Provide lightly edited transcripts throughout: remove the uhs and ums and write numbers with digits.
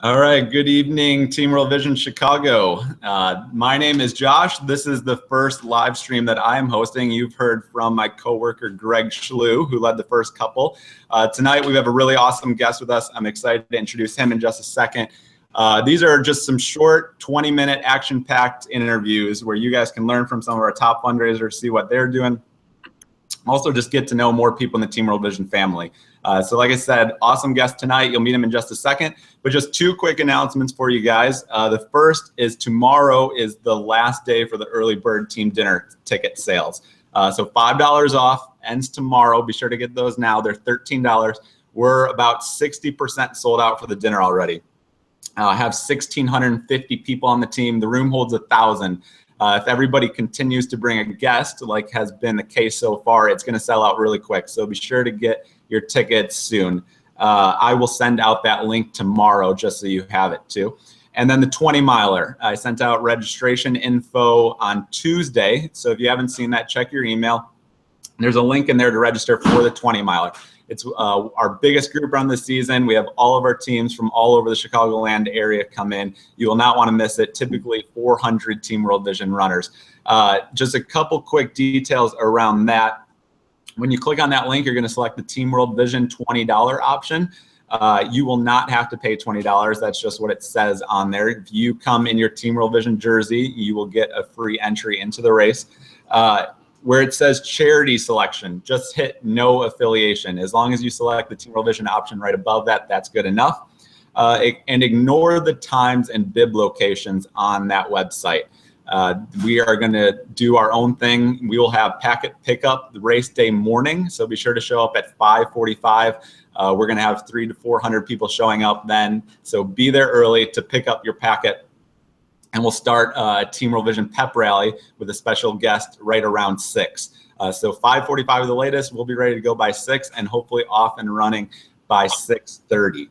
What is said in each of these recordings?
All right, good evening, Team World Vision Chicago. My name is Josh. This is the first live stream that I am hosting. You've heard from my coworker, Greg Schlew, who led the first couple. Tonight, we have a really awesome guest with us. I'm excited to introduce him in just a second. These are just some short 20-minute action-packed interviews where you guys can learn from some of our top fundraisers, see what they're doing. Also, just get to know more people in the Team World Vision family. So like I said, awesome guest tonight. You'll meet him in just a second. But just two quick announcements for you guys. The first is tomorrow is the last day for the early bird team dinner ticket sales. So $5 off, ends tomorrow. Be sure to get those now. They're $13. We're about 60% sold out for the dinner already. I have 1,650 people on the team. The room holds 1,000. If everybody continues to bring a guest, like has been the case so far, it's going to sell out really quick. So be sure to get your tickets soon. I will send out that link tomorrow just so you have it too. And then the 20-miler. I sent out registration info on Tuesday. So if you haven't seen that, check your email. There's a link in there to register for the 20-miler. It's our biggest group run this season. We have all of our teams from all over the Chicagoland area come in. You will not want to miss it. Typically 400 Team World Vision runners. Just a couple quick details around that. When you click on that link, you're going to select the Team World Vision $20 option. You will not have to pay $20. That's just what it says on there. If you come in your Team World Vision jersey, you will get a free entry into the race. Where it says charity selection, just hit no affiliation. As long as you select the Team World Vision option right above that, that's good enough. And ignore the times and bib locations on that website. We are going to do our own thing. We will have packet pickup the race day morning, so be sure to show up at 5:45. We're going to have 300 to 400 people showing up then, so be there early to pick up your packet. And we'll start Team World Vision pep rally with a special guest right around 6. So 5:45 is the latest. We'll be ready to go by 6 and hopefully off and running by 6:30.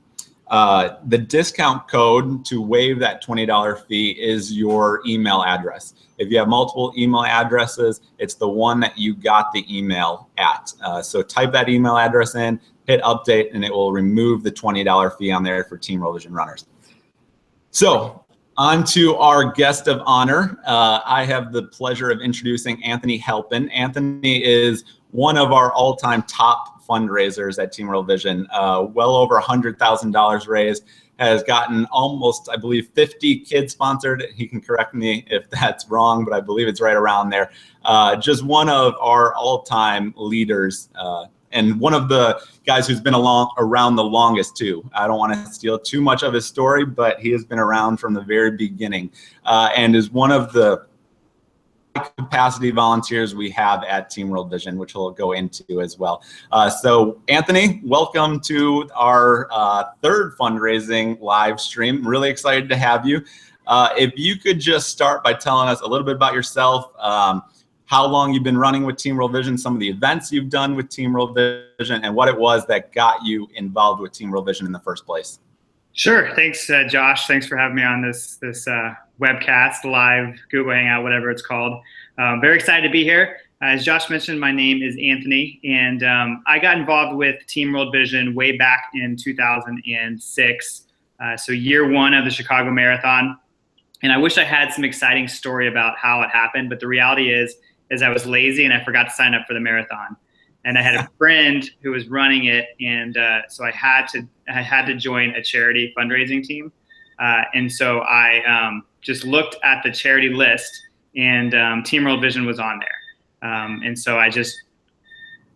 The discount code to waive that $20 fee is your email address. If you have multiple email addresses, it's the one that you got the email at. So type that email address in, hit update, and it will remove the $20 fee on there for Team World Vision runners. So on to our guest of honor. I have the pleasure of introducing Anthony Halpin. Anthony is one of our all-time top fundraisers at Team World Vision. Well over $100,000 raised, has gotten almost, I believe, 50 kids sponsored. He can correct me if that's wrong, but I believe it's right around there. Just one of our all-time leaders, and one of the guys who's been around the longest too. I don't want to steal too much of his story, but he has been around from the very beginning, and is one of the capacity volunteers we have at Team World Vision, which we'll go into as well. So Anthony, welcome to our third fundraising live stream. Really excited to have you. If you could just start by telling us a little bit about yourself, how long you've been running with Team World Vision, some of the events you've done with Team World Vision, and what it was that got you involved with Team World Vision in the first place. Sure. Thanks, Josh. Thanks for having me on this webcast, live, Google Hangout, whatever it's called. Very excited to be here. As Josh mentioned, my name is Anthony, and I got involved with Team World Vision way back in 2006, so year one of the Chicago Marathon. And I wish I had some exciting story about how it happened, but the reality is I was lazy and I forgot to sign up for the marathon. And I had a friend who was running it, and so I had to join a charity fundraising team. And so I just looked at the charity list, and Team World Vision was on there. And so I just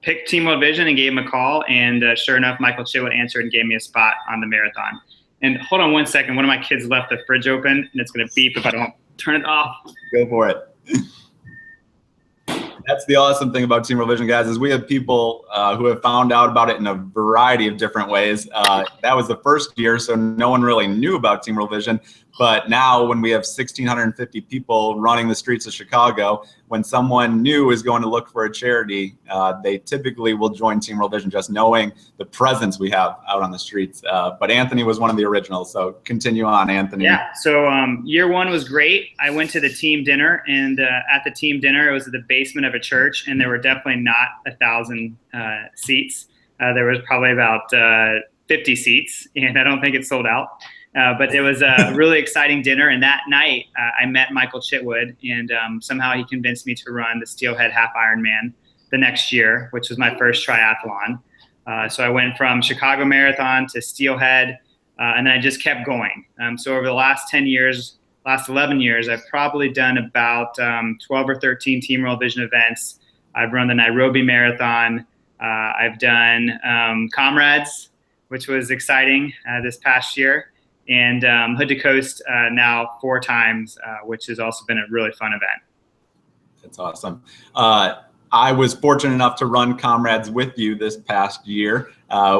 picked Team World Vision and gave him a call, and sure enough, Michael Chitwood answered and gave me a spot on the marathon. And hold on one second, one of my kids left the fridge open, and it's gonna beep if I don't turn it off. Go for it. That's the awesome thing about Team World Vision, guys, is we have people who have found out about it in a variety of different ways. That was the first year, so no one really knew about Team World Vision. But now when we have 1,650 people running the streets of Chicago, when someone new is going to look for a charity, they typically will join Team World Vision just knowing the presence we have out on the streets. But Anthony was one of the originals, so continue on, Anthony. Yeah, so year one was great. I went to the team dinner, and at the team dinner, it was at the basement of a church, and there were definitely not 1,000 seats. There was probably about 50 seats, and I don't think it sold out. But it was a really exciting dinner. And that night, I met Michael Chitwood, and somehow he convinced me to run the Steelhead Half Ironman the next year, which was my first triathlon. So I went from Chicago Marathon to Steelhead, and then I just kept going. So over the last 10 years, last 11 years, I've probably done about 12 or 13 Team World Vision events. I've run the Nairobi Marathon. I've done Comrades, which was exciting this past year, and Hood to Coast now 4 times, which has also been a really fun event. That's awesome. I was fortunate enough to run Comrades with you this past year.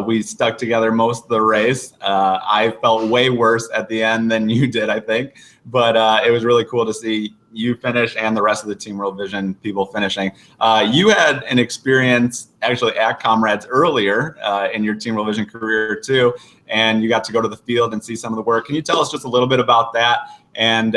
We stuck together most of the race. I felt way worse at the end than you did, I think, but it was really cool to see you finish and the rest of the Team World Vision people finishing. You had an experience actually at Comrades earlier in your Team World Vision career too, and you got to go to the field and see some of the work. Can you tell us just a little bit about that and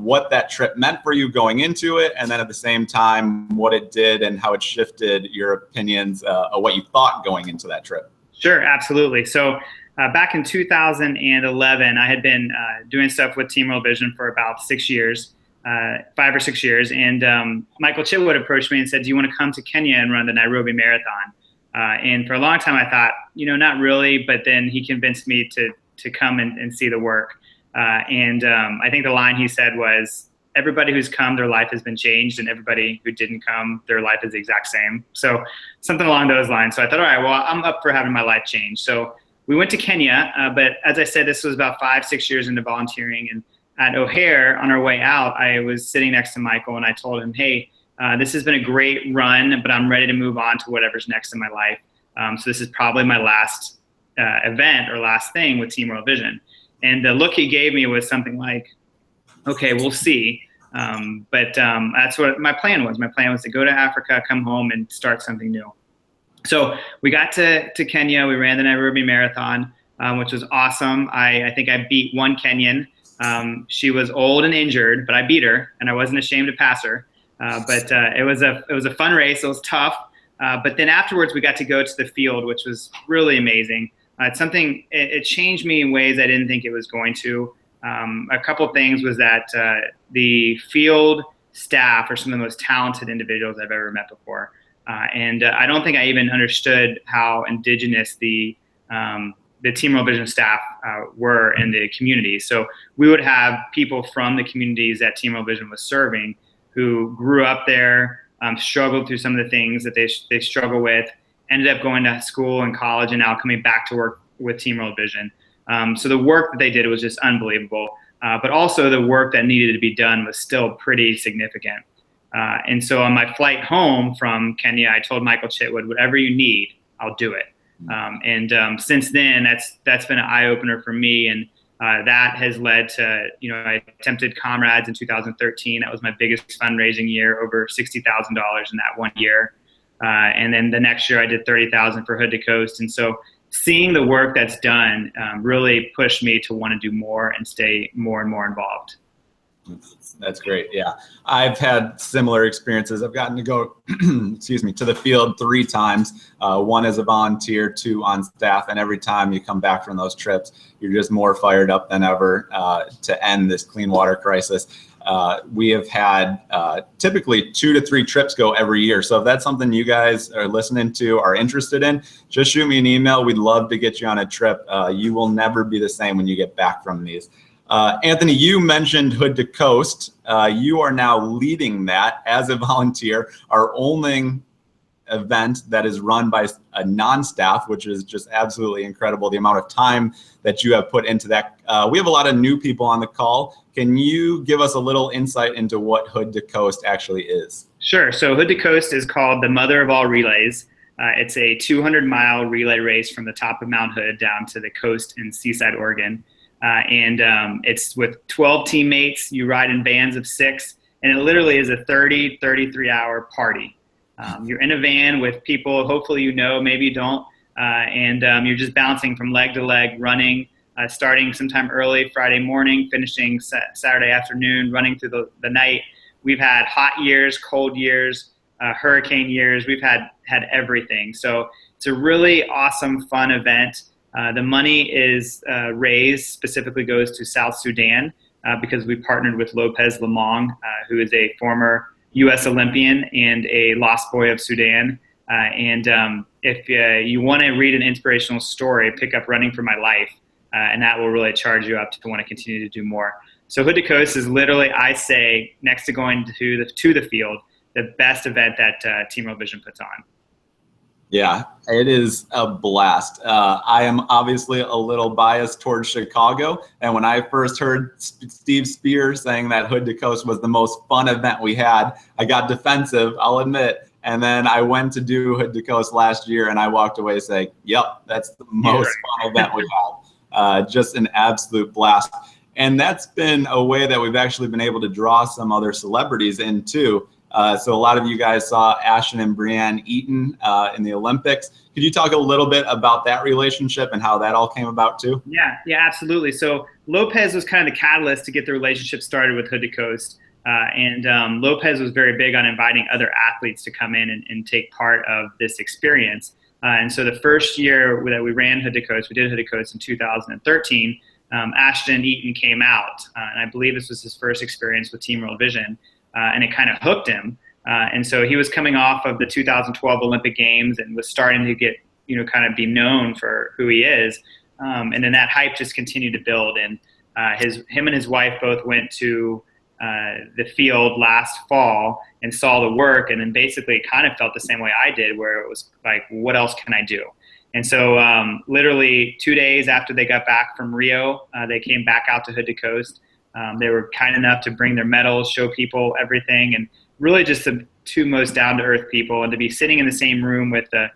what that trip meant for you going into it, and then at the same time what it did and how it shifted your opinions of what you thought going into that trip? Sure, absolutely. So back in 2011, I had been doing stuff with Team World Vision for about 6 years, 5 or 6 years, and Michael Chitwood approached me and said, "Do you want to come to Kenya and run the Nairobi Marathon?" And for a long time I thought, not really, but then he convinced me to come and see the work. I think the line he said was, "Everybody who's come, their life has been changed, and everybody who didn't come, their life is the exact same." So something along those lines. So I thought, all right, well, I'm up for having my life changed. So we went to Kenya, but as I said, this was about 5, 6 years into volunteering. And at O'Hare, on our way out, I was sitting next to Michael, and I told him, "Hey, this has been a great run, but I'm ready to move on to whatever's next in my life. So this is probably my last event or last thing with Team World Vision." And the look he gave me was something like, "Okay, we'll see." But that's what my plan was. My plan was to go to Africa, come home, and start something new. So we got to Kenya. We ran the Nairobi Marathon, which was awesome. I think I beat one Kenyan. She was old and injured, but I beat her, and I wasn't ashamed to pass her. But it was a fun race. It was tough. But then afterwards, we got to go to the field, which was really amazing. It changed me in ways I didn't think it was going to. A couple of things was that the field staff are some of the most talented individuals I've ever met before. And I don't think I even understood how indigenous the Team World Vision staff were in the community. So we would have people from the communities that Team World Vision was serving who grew up there, struggled through some of the things that they struggle with, ended up going to school and college, and now coming back to work with Team World Vision. So the work that they did was just unbelievable. But also the work that needed to be done was still pretty significant. And so on my flight home from Kenya, I told Michael Chitwood, "Whatever you need, I'll do it." Since then, that's been an eye-opener for me. And that has led to, I attempted Comrades in 2013. That was my biggest fundraising year, over $60,000 in that one year. And then the next year I did 30,000 for Hood to Coast. And so seeing the work that's done really pushed me to want to do more and stay more and more involved. That's great. Yeah, I've had similar experiences. I've gotten to go, excuse me, to the field 3 times. 1 as a volunteer, 2 on staff, and every time you come back from those trips, you're just more fired up than ever to end this clean water crisis. We have had typically 2 to 3 trips go every year. So if that's something you guys are listening to, are interested in, just shoot me an email. We'd love to get you on a trip. You will never be the same when you get back from these. Anthony, you mentioned Hood to Coast. You are now leading that as a volunteer, our only event that is run by a non-staff, which is just absolutely incredible, the amount of time that you have put into that. We have a lot of new people on the call. Can you give us a little insight into what Hood to Coast actually is? Sure. So Hood to Coast is called the mother of all relays. It's a 200-mile relay race from the top of Mount Hood down to the coast in Seaside, Oregon. It's with 12 teammates. You ride in bands of 6, and it literally is a 33-hour party. You're in a van with people, hopefully maybe you don't, and you're just bouncing from leg to leg, running, starting sometime early Friday morning, finishing Saturday afternoon, running through the night. We've had hot years, cold years, hurricane years. We've had everything. So it's a really awesome, fun event. The money is raised, specifically goes to South Sudan because we partnered with Lopez Lamong, who is a former U.S. Olympian and a lost boy of Sudan. If you want to read an inspirational story, pick up Running for My Life, and that will really charge you up to want to continue to do more. So Hood to Coast is literally, I say, next to going to the field, the best event that Team World Vision puts on. Yeah, it is a blast. I am obviously a little biased towards Chicago. And when I first heard Steve Spear saying that Hood to Coast was the most fun event we had, I got defensive, I'll admit. And then I went to do Hood to Coast last year and I walked away saying, yep, that's the most fun event we had. Just an absolute blast. And that's been a way that we've actually been able to draw some other celebrities in too. So a lot of you guys saw Ashton and Brianne Eaton in the Olympics. Could you talk a little bit about that relationship and how that all came about too? Yeah, absolutely. So Lopez was kind of the catalyst to get the relationship started with Hood to Coast. Lopez was very big on inviting other athletes to come in and take part of this experience. And so the first year that we ran Hood to Coast, we did Hood to Coast in 2013, Ashton Eaton came out. And I believe this was his first experience with Team World Vision. And it kind of hooked him. And so he was coming off of the 2012 Olympic Games and was starting to get, kind of be known for who he is. And then that hype just continued to build. And him and his wife both went to the field last fall and saw the work, and then basically kind of felt the same way I did, where it was like, what else can I do? And so literally 2 days after they got back from Rio, they came back out to Hood to Coast. They were kind enough to bring their medals, show people everything, and really just the two most down-to-earth people. And to be sitting in the same room with the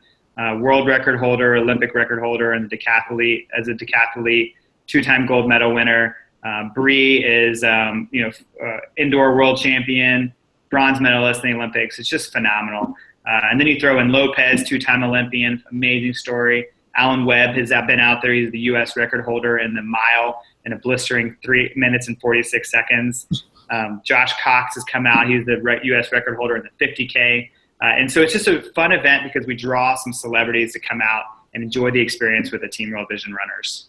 world record holder, Olympic record holder, and the decathlete, as a decathlete, two-time gold medal winner. Bree is, indoor world champion, bronze medalist in the Olympics. It's just phenomenal. And then you throw in Lopez, two-time Olympian, amazing story. Alan Webb has been out there. He's the U.S. record holder in the mile in a blistering 3 minutes and 46 seconds. Josh Cox has come out. He's the U.S. record holder in the 50K. And so it's just a fun event because we draw some celebrities to come out and enjoy the experience with the Team World Vision runners.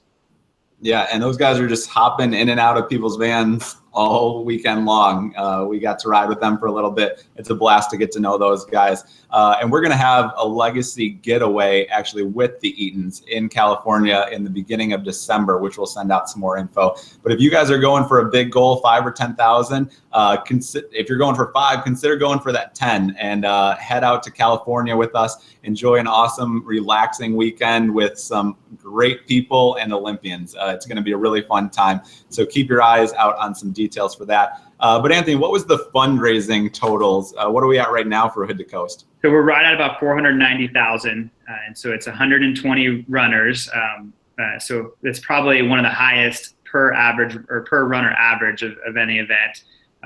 Yeah, and those guys are just hopping in and out of people's vans all weekend long. We got to ride with them for a little bit. It's a blast to get to know those guys. And we're going to have a legacy getaway actually with the Eatons in California in the beginning of December, which we'll send out some more info. But if you guys are going for a big goal, 5 or 10,000, if you're going for 5, consider going for that 10 and head out to California with us. Enjoy an awesome, relaxing weekend with some great people and Olympians. It's going to be a really fun time. So keep your eyes out on some details for that. But Anthony, what was the fundraising totals? What are we at right now for Hood to Coast? So we're right at about 490,000, and so it's 120 runners. So it's probably one of the highest per runner average of any event.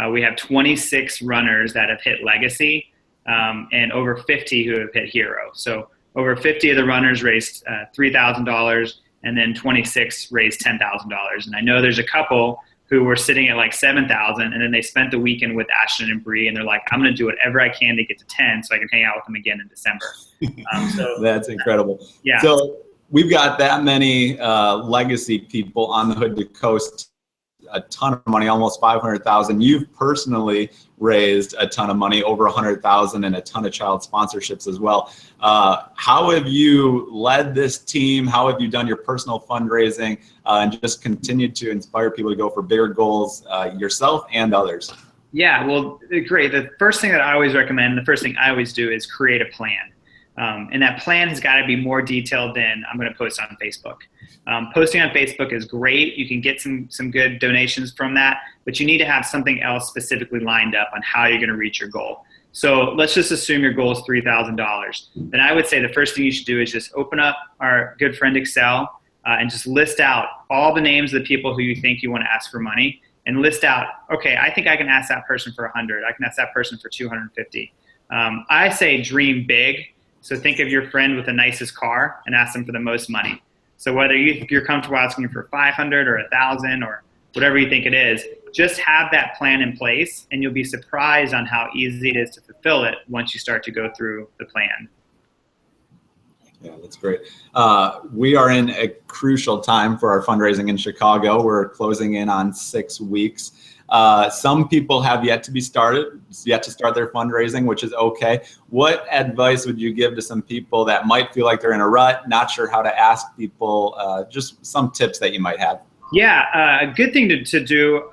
We have 26 runners that have hit legacy, and over 50 who have hit hero. So over 50 of the runners raised $3,000, and then 26 raised $10,000. And I know there's a couple who were sitting at like 7,000, and then they spent the weekend with Ashton and Bree, and they're like, I'm going to do whatever I can to get to 10 so I can hang out with them again in December. So that's incredible. Yeah. So we've got that many legacy people on the Hood to Coast, a ton of money, almost 500,000. You've personally raised a ton of money, over 100,000, and a ton of child sponsorships as well. How have you led this team? How have you done your personal fundraising and just continued to inspire people to go for bigger goals, yourself and others? Yeah, well, great. The first thing that I always recommend, the first thing I always do is create a plan. And that plan has got to be more detailed than I'm going to post on Facebook. Posting on Facebook is great. You can get some good donations from that, but you need to have something else specifically lined up on how you're going to reach your goal. So let's just assume your goal is $3,000. Then I would say the first thing you should do is just open up our good friend Excel and just list out all the names of the people who you think you want to ask for money, and list out, okay, I think I can ask that person for 100. I can ask that person for 250. I say dream big. So think of your friend with the nicest car and ask them for the most money. So whether you're comfortable asking for 500 or 1,000 or whatever you think it is, just have that plan in place, and you'll be surprised on how easy it is to fulfill it once you start to go through the plan. Yeah, that's great. We are in a crucial time for our fundraising in Chicago. We're closing in on 6 weeks. Some people have yet to start their fundraising, which is okay. What advice would you give to some people that might feel like they're in a rut, not sure how to ask people, just some tips that you might have? Yeah, a good thing to do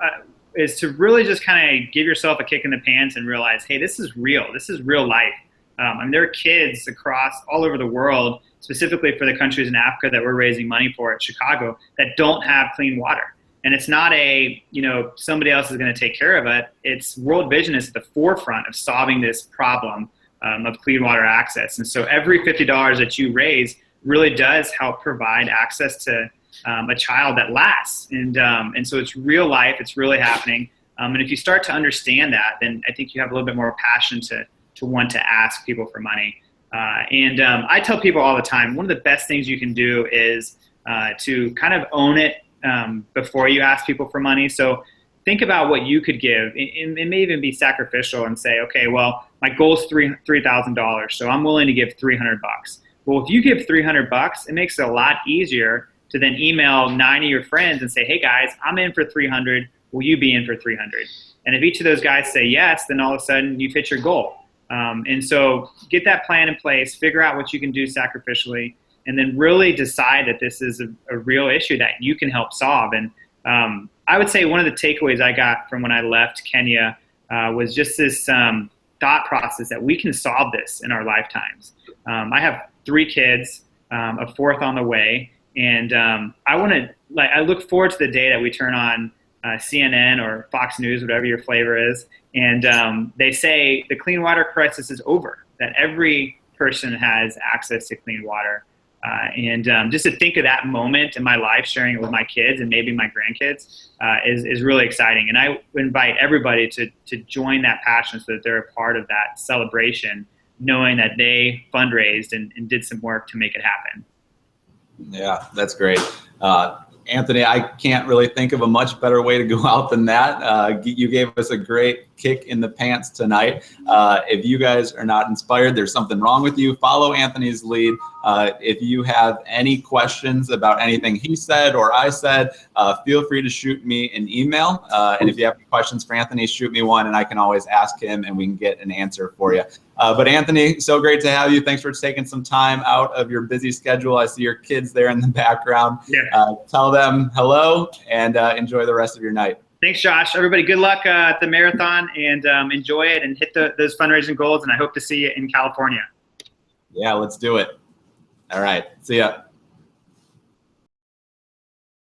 is to really just kind of give yourself a kick in the pants and realize, hey, this is real. This is real life. And there are kids across all over the world, specifically for the countries in Africa that we're raising money for at Chicago, that don't have clean water. And it's not somebody else is going to take care of it. It's World Vision is at the forefront of solving this problem of clean water access. And so every $50 that you raise really does help provide access to a child that lasts. And so it's real life. It's really happening. And if you start to understand that, then I think you have a little bit more passion to want to ask people for money. I tell people all the time, one of the best things you can do is to kind of own it before you ask people for money. So think about what you could give. It may even be sacrificial and say, okay, well, my goal is $3,000, so I'm willing to give $300. Well, if you give $300, it makes it a lot easier to then email 9 of your friends and say, hey guys, I'm in for 300. Will you be in for 300? And if each of those guys say yes, then all of a sudden you've hit your goal. And so get that plan in place, figure out what you can do sacrificially, and then really decide that this is a real issue that you can help solve. And I would say one of the takeaways I got from when I left Kenya was just this thought process that we can solve this in our lifetimes. I have 3 kids, a 4th on the way, and I look forward to the day that we turn on CNN or Fox News, whatever your flavor is, and they say the clean water crisis is over, that every person has access to clean water. Just to think of that moment in my life, sharing it with my kids and maybe my grandkids, is really exciting. And I invite everybody to join that passion so that they're a part of that celebration, knowing that they fundraised and did some work to make it happen. Yeah, that's great. Anthony, I can't really think of a much better way to go out than that. You gave us a great kick in the pants tonight. If you guys are not inspired, there's something wrong with you. Follow Anthony's lead. If you have any questions about anything he said or I said, feel free to shoot me an email. And if you have any questions for Anthony, shoot me one and I can always ask him and we can get an answer for you. But Anthony, so great to have you. Thanks for taking some time out of your busy schedule. I see your kids there in the background. Yeah. Tell them hello and enjoy the rest of your night. Thanks, Josh. Everybody, good luck at the marathon and enjoy it and hit those fundraising goals. And I hope to see you in California. Yeah, let's do it. All right. See ya.